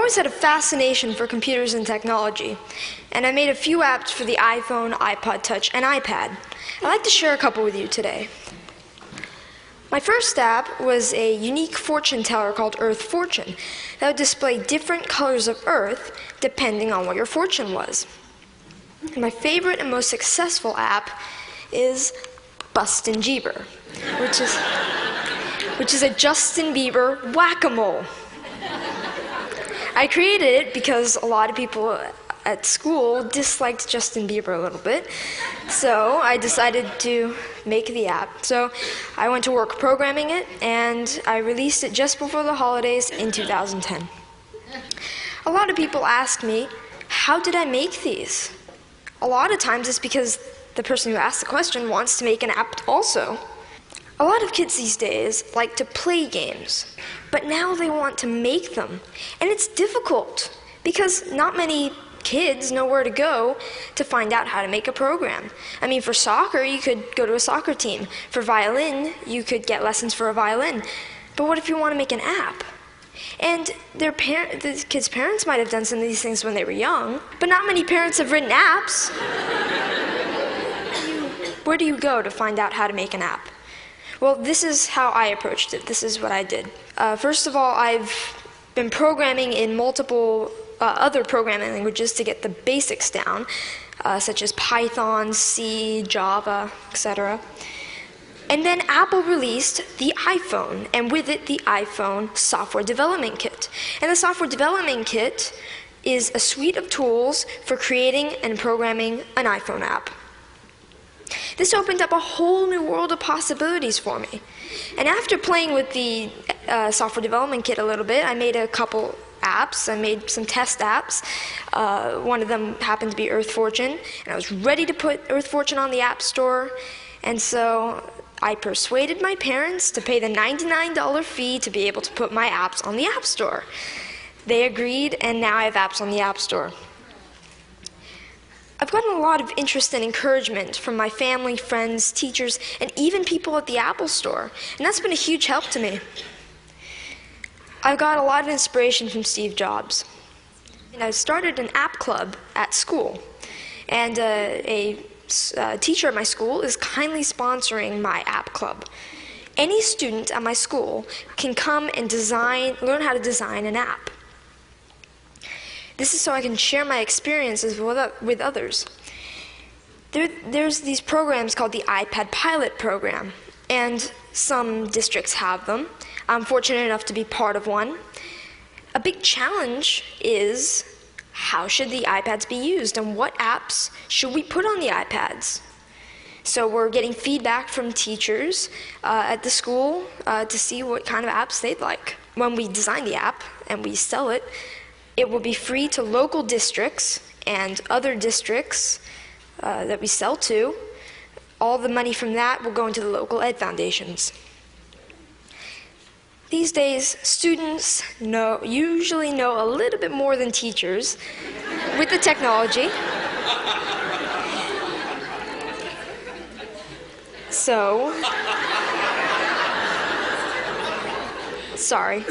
always had a fascination for computers and technology, and I made a few apps for the iPhone, iPod Touch, and iPad. I'd like to share a couple with you today. My first app was a unique fortune teller called Earth Fortune that would display different colors of Earth depending on what your fortune was. And my favorite and most successful app is Bustin' Jeeber, which is a Justin Bieber whack-a-mole. I created it because a lot of people at school disliked Justin Bieber a little bit, so I decided to make the app. So I went to work programming it, and I released it just before the holidays in 2010. A lot of people ask me, how did I make these? A lot of times it's because the person who asked the question wants to make an app also. A lot of kids these days like to play games, but now they want to make them. And it's difficult because not many kids know where to go to find out how to make a program. I mean, for soccer, you could go to a soccer team. For violin, you could get lessons for a violin. But what if you want to make an app? And the kids' parents might have done some of these things when they were young, but not many parents have written apps. Where do you go to find out how to make an app? Well, this is how I approached it. This is what I did. First of all, I've been programming in multiple other programming languages to get the basics down, such as Python, C, Java, etc. And then Apple released the iPhone, and with it, the iPhone Software Development Kit. And the Software Development Kit is a suite of tools for creating and programming an iPhone app. This opened up a whole new world of possibilities for me. And after playing with the Software Development Kit a little bit, I made a couple apps. I made some test apps. One of them happened to be Earth Fortune, and I was ready to put Earth Fortune on the App Store. And so I persuaded my parents to pay the $99 fee to be able to put my apps on the App Store. They agreed, and now I have apps on the App Store. I've gotten a lot of interest and encouragement from my family, friends, teachers, and even people at the Apple Store, and that's been a huge help to me. I've got a lot of inspiration from Steve Jobs. And I started an app club at school, and a teacher at my school is kindly sponsoring my app club. Any student at my school can come and learn how to design an app. This is so I can share my experiences with others. There's these programs called the iPad Pilot program, and some districts have them. I'm fortunate enough to be part of one. A big challenge is, how should the iPads be used, and what apps should we put on the iPads? So we're getting feedback from teachers at the school to see what kind of apps they'd like. When we design the app and we sell it, it will be free to local districts and other districts that we sell to. All the money from that will go into the local ed foundations. These days, students usually know a little bit more than teachers with the technology. So, sorry.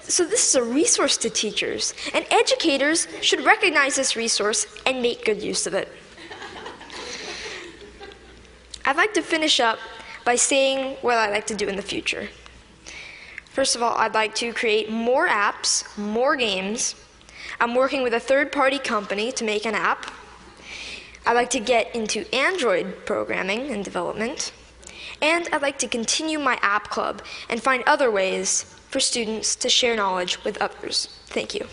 So this is a resource to teachers, and educators should recognize this resource and make good use of it. I'd like to finish up by saying what I'd like to do in the future. First of all, I'd like to create more apps, more games. I'm working with a third-party company to make an app. I'd like to get into Android programming and development. And I'd like to continue my app club and find other ways for students to share knowledge with others. Thank you.